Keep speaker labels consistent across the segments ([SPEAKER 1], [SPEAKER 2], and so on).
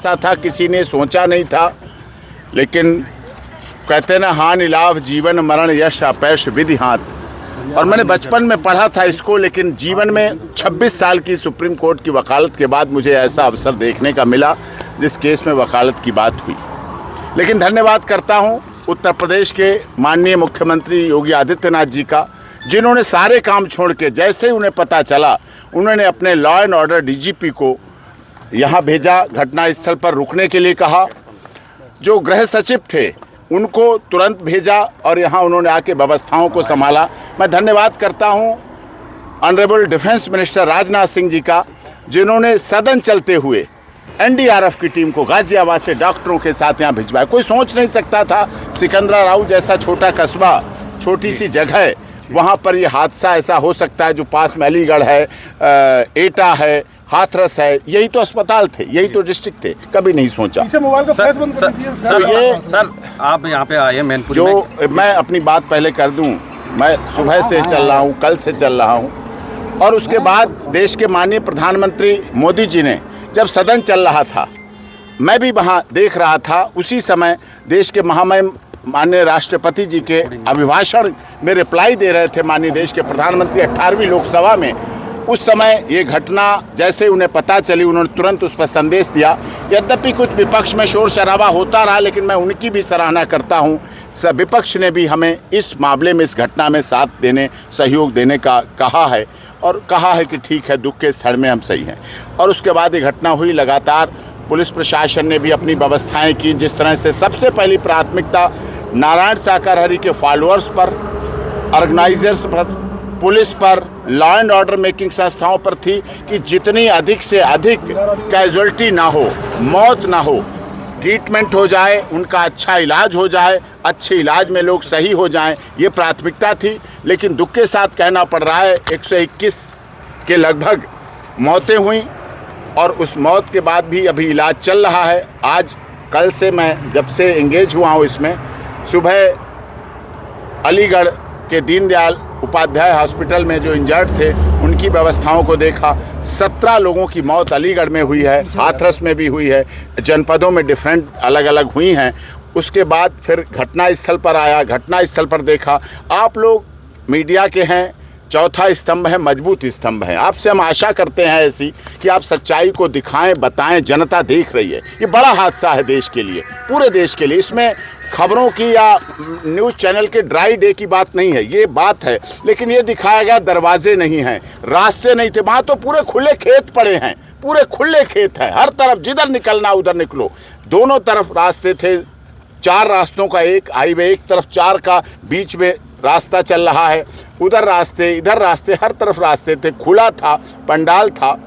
[SPEAKER 1] हादसा था, किसी ने सोचा नहीं था। लेकिन कहते ना, हानि लाभ जीवन मरण यश अपयश विधि हाथ। और मैंने बचपन में पढ़ा था इसको, लेकिन जीवन में 26 साल की सुप्रीम कोर्ट की वकालत के बाद मुझे ऐसा अवसर देखने का मिला जिस केस में वकालत की बात हुई। लेकिन धन्यवाद करता हूं उत्तर प्रदेश के माननीय मुख्यमंत्री योगी आदित्यनाथ जी का, जिन्होंने सारे काम छोड़ के, जैसे ही उन्हें पता चला, उन्होंने अपने लॉ एंड ऑर्डर डीजीपी को यहाँ भेजा, घटनास्थल पर रुकने के लिए कहा। जो गृह सचिव थे उनको तुरंत भेजा और यहाँ उन्होंने आके व्यवस्थाओं को संभाला। मैं धन्यवाद करता हूँ honourable defence minister Rajnath Singh ji का, जिन्होंने सदन चलते हुए एनडीआरएफ की टीम को गाजियाबाद से डॉक्टरों के साथ यहाँ भिजवाया। कोई सोच नहीं सकता था सिकंदराबाद जैसा छोटा कस्बा, छोटी सी जगह, वहाँ पर ये हादसा ऐसा हो सकता है। जो पास में अलीगढ़ है, एटा है, हाथरस है, यही तो अस्पताल थे, यही तो डिस्ट्रिक्ट थे। कभी नहीं सोचा।
[SPEAKER 2] सर आप यहाँ पे आए मैनपुरी
[SPEAKER 1] जो
[SPEAKER 2] में।
[SPEAKER 1] मैं अपनी बात पहले कर दूं, मैं सुबह से चल रहा हूँ, कल से चल रहा हूँ, और उसके बाद देश के माननीय प्रधानमंत्री मोदी जी ने जब सदन चल रहा था, मैं भी वहाँ देख रहा था। उसी समय देश के महामहिम माननीय राष्ट्रपति जी के अभिभाषण में रिप्लाई दे रहे थे माननीय देश के प्रधानमंत्री 18वीं लोकसभा में। उस समय ये घटना जैसे उन्हें पता चली, उन्होंने तुरंत उस पर संदेश दिया। यद्यपि कुछ विपक्ष में शोर शराबा होता रहा, लेकिन मैं उनकी भी सराहना करता हूँ। विपक्ष ने भी हमें इस मामले में, इस घटना में साथ देने, सहयोग देने का कहा है, और कहा है कि ठीक है, दुख के क्षण में हम सही हैं। और उसके बाद ये घटना हुई। लगातार पुलिस प्रशासन ने भी अपनी व्यवस्थाएं की। जिस तरह से सबसे पहली प्राथमिकता नारायण साकरहरी के फॉलोअर्स पर, ऑर्गेनाइजर्स पर, पुलिस पर, लॉ एंड ऑर्डर मेकिंग संस्थाओं पर थी कि जितनी अधिक से अधिक कैजुअल्टी ना हो, मौत ना हो, ट्रीटमेंट हो जाए, उनका अच्छा इलाज हो जाए, अच्छे इलाज में लोग सही हो जाएं, ये प्राथमिकता थी। लेकिन दुख के साथ कहना पड़ रहा है 121 के लगभग मौतें हुई, और उस मौत के बाद भी अभी इलाज चल रहा है। आज कल से मैं जब से एंगेज हुआ हूँ इसमें, सुबह अलीगढ़ के दीनदयाल उपाध्याय हॉस्पिटल में जो इंजर्ड थे उनकी व्यवस्थाओं को देखा। 17 लोगों की मौत अलीगढ़ में हुई है, हाथरस में भी हुई है, जनपदों में डिफरेंट अलग अलग हुई हैं। उसके बाद फिर घटनास्थल पर आया, घटनास्थल पर देखा। आप लोग मीडिया के हैं, चौथा स्तंभ है, मजबूत स्तंभ है। आपसे हम आशा करते हैं ऐसी कि आप सच्चाई को दिखाएं, बताएं। जनता देख रही है। ये बड़ा हादसा है देश के लिए, पूरे देश के लिए। इसमें खबरों की या न्यूज़ चैनल के ड्राई डे की बात नहीं है, ये बात है। लेकिन ये दिखाया गया दरवाजे नहीं हैं, रास्ते नहीं थे। वहाँ तो पूरे खुले खेत पड़े हैं, पूरे खुले खेत हैं, हर तरफ जिधर निकलना उधर निकलो। दोनों तरफ रास्ते थे, 4 रास्तों का एक हाईवे, एक तरफ 4 का बीच में रास्ता चल रहा है, उधर रास्ते, इधर रास्ते, हर तरफ रास्ते थे, खुला था, पंडाल था।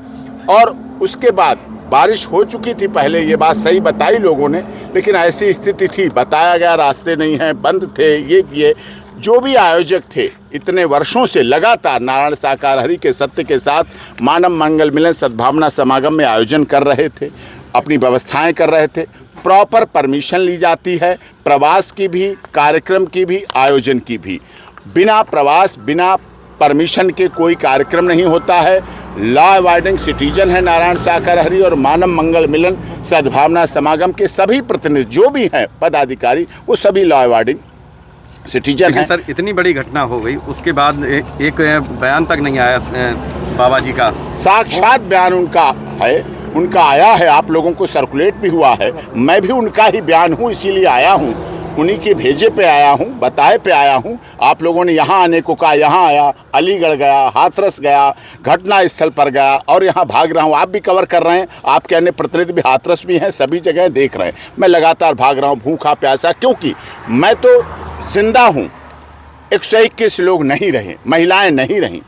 [SPEAKER 1] और उसके बाद बारिश हो चुकी थी पहले, ये बात सही बताई लोगों ने, लेकिन ऐसी स्थिति थी, बताया गया रास्ते नहीं हैं, बंद थे, ये किए। जो भी आयोजक थे इतने वर्षों से लगातार नारायण साकरहरी के सत्य के साथ मानव मंगल मिलन सद्भावना समागम में आयोजन कर रहे थे, अपनी व्यवस्थाएं कर रहे थे। प्रॉपर परमिशन ली जाती है, प्रवास की भी, कार्यक्रम की भी, आयोजन की भी। बिना प्रवास, बिना परमिशन के कोई कार्यक्रम नहीं होता है। लॉ अबाइडिंग सिटीजन है नारायण साकरहरी, और मानव मंगल मिलन सद्भावना समागम के सभी प्रतिनिधि जो भी हैं पदाधिकारी, वो सभी लॉ अबाइडिंग सिटीजन हैं।
[SPEAKER 2] सर इतनी बड़ी घटना हो गई, उसके बाद एक बयान तक नहीं आया बाबा जी का।
[SPEAKER 1] साक्षात बयान उनका है, उनका आया है, आप लोगों को सर्कुलेट भी हुआ है। मैं भी उनका ही बयान हूँ, इसीलिए आया हूँ, उन्हीं के भेजे पे आया हूँ, बताए पे आया हूँ। आप लोगों ने यहाँ आने को कहा, यहाँ आया, अलीगढ़ गया, हाथरस गया, घटना स्थल पर गया, और यहाँ भाग रहा हूँ। आप भी कवर कर रहे हैं, आपके अन्य प्रतिनिधि भी हाथरस भी हैं, सभी जगह देख रहे हैं। मैं लगातार भाग रहा हूँ, भूखा प्यासा, क्योंकि मैं तो जिंदा हूँ। 121 लोग नहीं रहे, महिलाएं नहीं रहीं,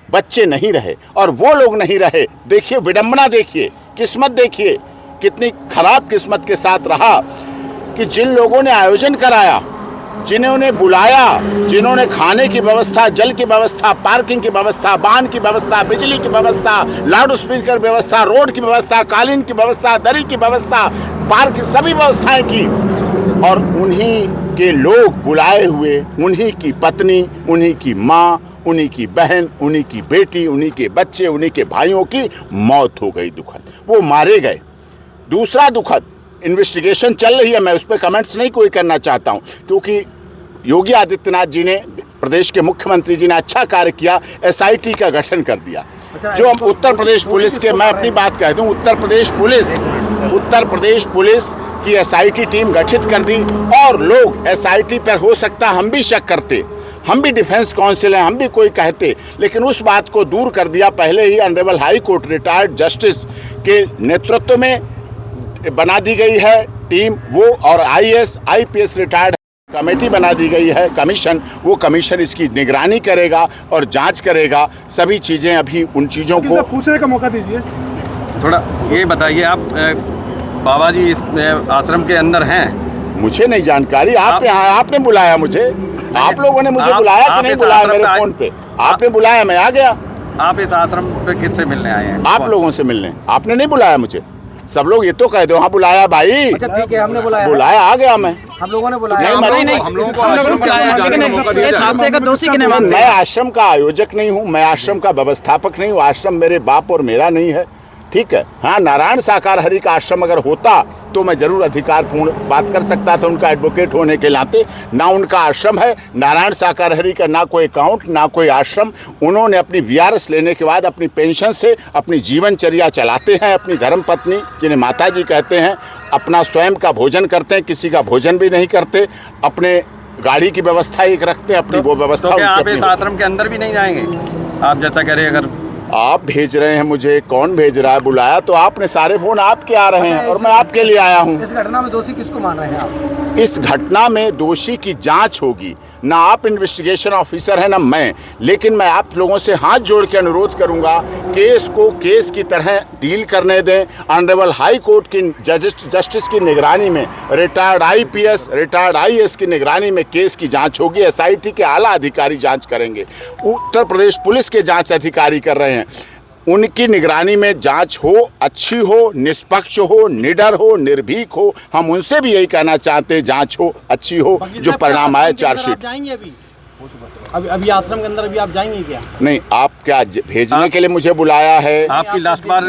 [SPEAKER 1] बच्चे नहीं रहे, और वो लोग नहीं रहे। देखिए विडंबना, देखिए किस्मत, देखिए कितनी खराब किस्मत के साथ रहा कि जिन लोगों ने आयोजन कराया, जिन्होंने बुलाया, जिन्होंने खाने की व्यवस्था, जल की व्यवस्था, पार्किंग की व्यवस्था, वाहन की व्यवस्था, बिजली की व्यवस्था, लाउड स्पीकर व्यवस्था, रोड की व्यवस्था, कालीन की व्यवस्था, दरी की व्यवस्था, पार्क, सभी व्यवस्थाएं की, और उन्हीं के लोग बुलाए हुए, उन्हीं की पत्नी, उन्हीं की माँ, उन्हीं की बहन, उन्हीं की बेटी, उन्हीं के बच्चे, उन्हीं के भाइयों की मौत हो गई दुखद। वो मारे गए। दूसरा दुखद, इन्वेस्टिगेशन चल रही है, मैं उस पर कमेंट्स नहीं कोई करना चाहता हूँ, क्योंकि योगी आदित्यनाथ जी ने, प्रदेश के मुख्यमंत्री जी ने अच्छा कार्य किया, SIT का गठन कर दिया। जो हम उत्तर प्रदेश पुलिस के, मैं अपनी बात कह दूं, उत्तर प्रदेश पुलिस की SIT टीम गठित कर दी, और लोग SIT पर हो सकता हम भी शक करते, हम भी डिफेंस काउंसिल हैं, हम भी कोई कहते, लेकिन उस बात को दूर कर दिया। पहले ही honourable high court retired justice के नेतृत्व में बना दी गई है टीम वो, और IAS IPS रिटायर्ड कमेटी बना दी गई है, कमीशन, वो कमीशन इसकी निगरानी करेगा और जांच करेगा सभी चीज़ें। अभी उन चीज़ों को
[SPEAKER 3] पूछने का मौका दीजिए।
[SPEAKER 2] थोड़ा ये बताइए, आप बाबा जी इस आश्रम के अंदर हैं?
[SPEAKER 1] मुझे नहीं जानकारी, आप यहाँ आपने बुलाया मुझे, आप लोगों ने मुझे बुलाया कि नहीं बुलाया? मेरे फोन पे आपने बुलाया, मैं आ गया।
[SPEAKER 2] आप इस आश्रम पे किससे मिलने आए हैं?
[SPEAKER 1] आप लोगों से मिलने, आपने नहीं बुलाया मुझे। सब लोग ये तो कह दो हाँ बुलाया भाई।
[SPEAKER 4] अच्छा ठीक है, हमने
[SPEAKER 1] बुलाया, आ गया मैं।
[SPEAKER 4] हम लोगों ने बुलाया।
[SPEAKER 2] हम लोगों को आश्रम का जाने का मौका दिया जाए।
[SPEAKER 1] मैं आश्रम का आयोजक नहीं हूँ, मैं आश्रम का व्यवस्थापक नहीं हूँ, आश्रम मेरे बाप और मेरा नहीं है, ठीक है। हाँ, नारायण साकार हरि का आश्रम अगर होता तो मैं जरूर अधिकारपूर्ण बात कर सकता था उनका एडवोकेट होने के नाते। ना उनका आश्रम है, नारायण साकार हरि का ना कोई अकाउंट ना कोई आश्रम। उन्होंने अपनी VRS लेने के बाद अपनी पेंशन से अपनी जीवनचर्या चलाते हैं। अपनी धर्मपत्नी जिन्हें माता जी कहते हैं, अपना स्वयं का भोजन करते हैं, किसी का भोजन भी नहीं करते, अपने गाड़ी की व्यवस्था एक रखते हैं, अपनी वो व्यवस्था।
[SPEAKER 2] तो क्या आप इस आश्रम के अंदर भी नहीं जाएंगे? आप जैसा कह रहे हैं, अगर
[SPEAKER 1] आप भेज रहे हैं मुझे, कौन भेज रहा है? बुलाया तो आपने, सारे फोन आपके आ रहे हैं और मैं आपके लिए आया हूं।
[SPEAKER 4] इस घटना में दोषी किसको मान रहे हैं आप?
[SPEAKER 1] इस घटना में दोषी की जांच होगी। ना आप इन्वेस्टिगेशन ऑफिसर हैं ना मैं, लेकिन मैं आप लोगों से हाथ जोड़ के अनुरोध करूंगा, केस को केस की तरह डील करने दें। ऑनरेबल हाई कोर्ट की जस्टिस की निगरानी में, रिटायर्ड IPS रिटायर्ड IAS की निगरानी में केस की जांच होगी। SIT के आला अधिकारी जांच करेंगे, उत्तर प्रदेश पुलिस के जांच अधिकारी कर रहे हैं। उनकी निगरानी में जांच हो, अच्छी हो, निष्पक्ष हो, निडर हो, निर्भीक हो। हम उनसे भी यही कहना चाहते हैं, जांच हो, अच्छी हो, जो परिणाम आए चार्जशीट।
[SPEAKER 5] जाएंगे अभी आश्रम के अंदर अभी आप जाएंगे क्या?
[SPEAKER 1] नहीं, आप क्या भेजने के लिए मुझे बुलाया है?
[SPEAKER 2] आपकी लास्ट बार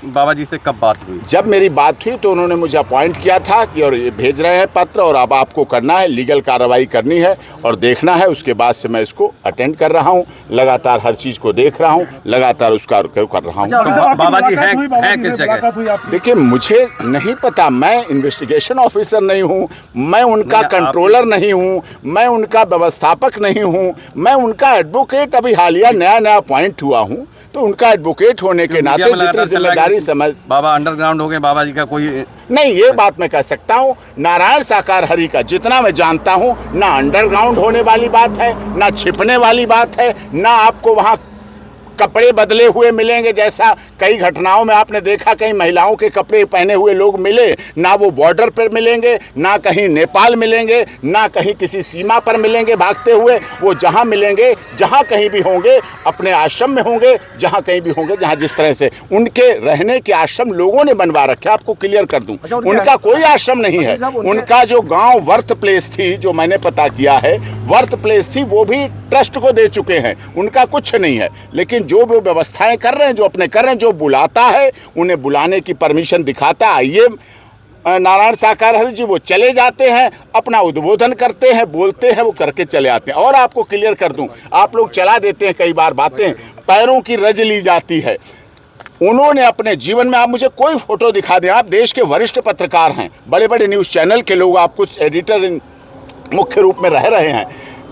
[SPEAKER 2] बाबा जी से कब बात हुई?
[SPEAKER 1] जब मेरी बात हुई तो उन्होंने मुझे अपॉइंट किया था कि और ये भेज रहे हैं पत्र, और अब आपको करना है, लीगल कार्रवाई करनी है और देखना है। उसके बाद से मैं इसको अटेंड कर रहा हूँ, लगातार हर चीज़ को देख रहा हूँ, लगातार उसका कर रहा हूँ।
[SPEAKER 2] तो बाबा जी हैं किस जगह?
[SPEAKER 1] देखिए, मुझे नहीं पता, मैं इन्वेस्टिगेशन ऑफिसर नहीं हूँ, मैं उनका कंट्रोलर नहीं हूँ, मैं उनका व्यवस्थापक नहीं हूँ, मैं उनका एडवोकेट अभी हालिया नया अपॉइंट हुआ हूँ। तो उनका एडवोकेट होने के नाते जितनी जिम्मेदारी समझ,
[SPEAKER 2] बाबा अंडरग्राउंड हो गए, बाबा जी का कोई
[SPEAKER 1] नहीं, ये बात मैं कह सकता हूँ। नारायण साकार हरि का जितना मैं जानता हूँ, ना अंडरग्राउंड होने वाली बात है, ना छिपने वाली बात है, ना आपको वहाँ कपड़े बदले हुए मिलेंगे, जैसा कई घटनाओं में आपने देखा कई महिलाओं के कपड़े पहने हुए लोग मिले। ना वो बॉर्डर पर मिलेंगे, ना कहीं नेपाल मिलेंगे, ना कहीं किसी सीमा पर मिलेंगे भागते हुए। वो जहाँ मिलेंगे, जहाँ कहीं भी होंगे, अपने आश्रम में होंगे, जहाँ कहीं भी होंगे, जहाँ जिस तरह से उनके रहने के आश्रम लोगों ने बनवा रखे। आपको क्लियर कर दूं, उनका कोई आश्रम नहीं है। उनका जो गाँव वर्थ प्लेस थी, जो मैंने पता किया है, वर्थ प्लेस थी, वो भी ट्रस्ट को दे चुके हैं, उनका कुछ नहीं है। लेकिन जो वो व्यवस्थाएं कर रहे हैं, जो अपने कर रहे हैं, जो बुलाता है, उन्हें बुलाने की परमिशन दिखाता है। आइए नारायण साकार हरि जी, वो चले जाते हैं, अपना उद्बोधन करते हैं, बोलते हैं, वो करके चले आते हैं। और आपको क्लियर कर दूं, आप लोग चला देते हैं कई बार बातें, पैरों की रज ली जाती है। उन्होंने अपने जीवन में, आप मुझे कोई फोटो दिखा दें, आप देश के वरिष्ठ पत्रकार हैं, बड़े बड़े न्यूज़ चैनल के लोग, आप कुछ एडिटर मुख्य रूप में रह रहे हैं,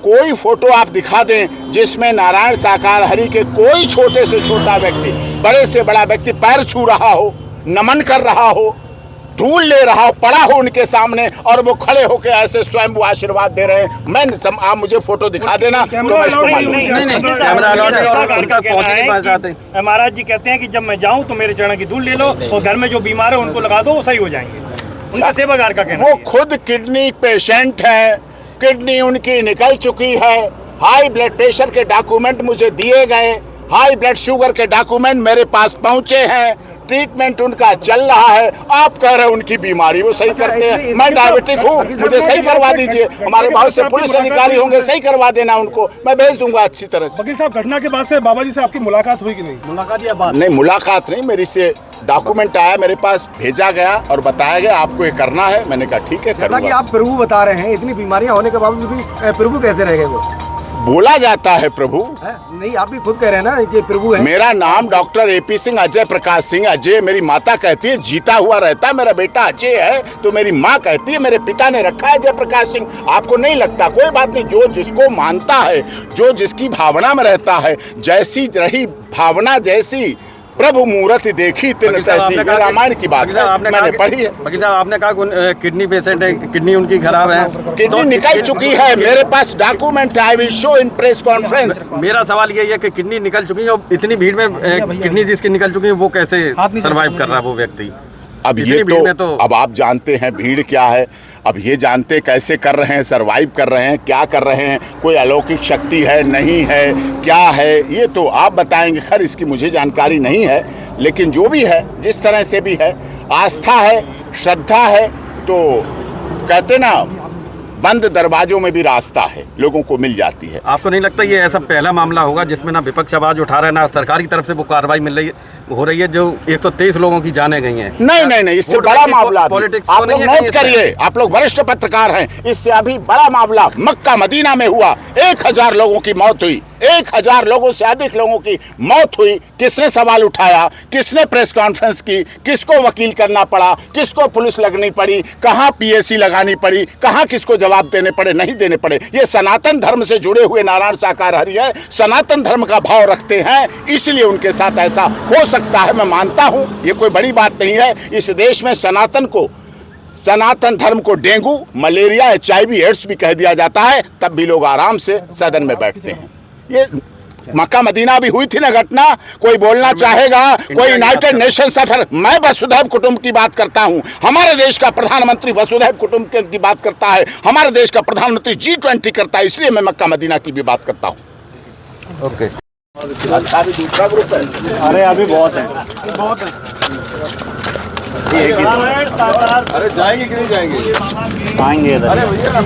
[SPEAKER 1] कोई फोटो आप दिखा दें जिसमें नारायण साकार हरि के कोई छोटे से छोटा व्यक्ति, बड़े से बड़ा व्यक्ति पैर छू रहा हो, नमन कर रहा हो, धूल ले रहा हो, पड़ा हो उनके सामने, और वो खड़े होकर ऐसे स्वयं वो आशीर्वाद दे रहे हैं। मैं आप मुझे फोटो दिखा देना तो मैं इसको मालूम।
[SPEAKER 5] महाराज जी कहते हैं कि जब मैं जाऊं तो मेरे चरण की धूल ले लो और घर में जो बीमार है उनको लगा दो, वो सही हो जाएंगे। उनका सेवागार का कहना,
[SPEAKER 1] वो खुद किडनी पेशेंट है, किडनी उनकी निकल चुकी है, हाई ब्लड प्रेशर के डॉक्यूमेंट मुझे दिए गए, हाई ब्लड शुगर के डॉक्यूमेंट मेरे पास पहुंचे हैं, ट्रीटमेंट उनका चल रहा है। आप कह रहे हैं उनकी बीमारी वो सही करते हैं। मैं डायबिटिक हूँ, मुझे सही करवा दीजिए। हमारे बहुत से पुलिस अधिकारी होंगे, सही करवा देना उनको, मैं भेज दूंगा अच्छी तरह से।
[SPEAKER 3] वकील साहब, घटना के बाद से बाबा जी से आपकी मुलाकात हुई कि नहीं?
[SPEAKER 4] मुलाकात या बात?
[SPEAKER 1] नहीं, मुलाकात नहीं, मेरी से डॉक्यूमेंट आया मेरे पास, भेजा गया और बताया गया आपको ये करना है। मैंने कहा ठीक है,
[SPEAKER 4] जैसा कि
[SPEAKER 1] करूंगा।
[SPEAKER 4] आप प्रभु बता रहे हैं, इतनी बीमारियां होने के बावजूद भी प्रभु कैसे रह गए वो?
[SPEAKER 1] बोला जाता है प्रभु,
[SPEAKER 4] है? नहीं, आप भी खुद कह रहे हैं ना कि प्रभु है।
[SPEAKER 1] मेरा नाम डॉक्टर AP सिंह, अजय प्रकाश सिंह। अजय मेरी माता कहती है, जीता हुआ रहता है। मेरा बेटा अजय है तो मेरी माँ कहती है, मेरे पिता ने रखा है अजय प्रकाश सिंह। आपको नहीं लगता? कोई बात नहीं, जो जिसको मानता है, जो जिसकी भावना में रहता है, जैसी रही भावना, जैसी प्रभु मूर्ति देखी तिन तैसी, रामायण की बात है, मैंने पढ़ी है।
[SPEAKER 2] वकील साहब, आपने कहा किडनी पेशेंट है, किडनी उनकी खराब है,
[SPEAKER 1] किडनी निकल चुकी है, मेरे पास डॉक्यूमेंट है, I will show in press conference.
[SPEAKER 2] मेरा सवाल यही है कि किडनी निकल चुकी है और इतनी भीड़ में किडनी जिसकी निकल चुकी है वो कैसे सरवाइव कर रहा है वो व्यक्ति?
[SPEAKER 1] अब ये तो अब आप जानते हैं भीड़ क्या है। अब ये जानते कैसे कर रहे हैं, सरवाइव कर रहे हैं, क्या कर रहे हैं, कोई अलौकिक शक्ति है, नहीं है, क्या है, ये तो आप बताएंगे। खैर इसकी मुझे जानकारी नहीं है, लेकिन जो भी है, जिस तरह से भी है, आस्था है, श्रद्धा है, तो कहते ना बंद दरवाजों में भी रास्ता है, लोगों को मिल जाती है।
[SPEAKER 2] आपको नहीं लगता ये ऐसा पहला मामला होगा जिसमें ना विपक्ष आवाज उठा रहा है, ना सरकार की तरफ से वो कार्रवाई मिल रही है हो रही है, जो 123 लोगों की जानें गई हैं?
[SPEAKER 1] नहीं, इससे बड़ा मामला
[SPEAKER 2] पॉलिटिक्स
[SPEAKER 1] आप लोग नोट करिए, आप लोग वरिष्ठ पत्रकार हैं, इससे अभी बड़ा मामला मक्का मदीना में हुआ। 1000 लोगों की मौत हुई, 1000 लोगों से अधिक लोगों की मौत हुई। किसने सवाल उठाया, किसने प्रेस कॉन्फ्रेंस की, किसको वकील करना पड़ा, किसको पुलिस लगनी पड़ी, कहाँ PAC लगानी पड़ी, कहाँ किसको जवाब देने पड़े, नहीं देने पड़े? ये सनातन धर्म से जुड़े हुए नारायण साकार हरि है, सनातन धर्म का भाव रखते हैं, इसलिए उनके साथ ऐसा हो सकता है। मैं मानता हूं ये कोई बड़ी बात नहीं है। इस देश में सनातन धर्म को डेंगू, मलेरिया, HIV, एड्स भी कह दिया जाता है, तब भी लोग आराम से सदन में बैठते हैं। ये मक्का मदीना भी हुई थी ना घटना, कोई बोलना चाहेगा, कोई यूनाइटेड नेशन सफर। मैं वसुधैव कुटुंब की बात करता हूं, हमारे देश का प्रधानमंत्री वसुधैव कुटुंब की बात करता है, हमारे देश का प्रधानमंत्री G20 करता है, इसलिए मैं मक्का मदीना की भी बात करता हूं।
[SPEAKER 2] ओके,
[SPEAKER 1] अच्छा भी दूसरा ग्रुप है।
[SPEAKER 5] अरे अभी बहुत है।
[SPEAKER 3] अरे जाएंगे कि नहीं जाएंगे?
[SPEAKER 5] आएंगे इधर।
[SPEAKER 3] अरे भैया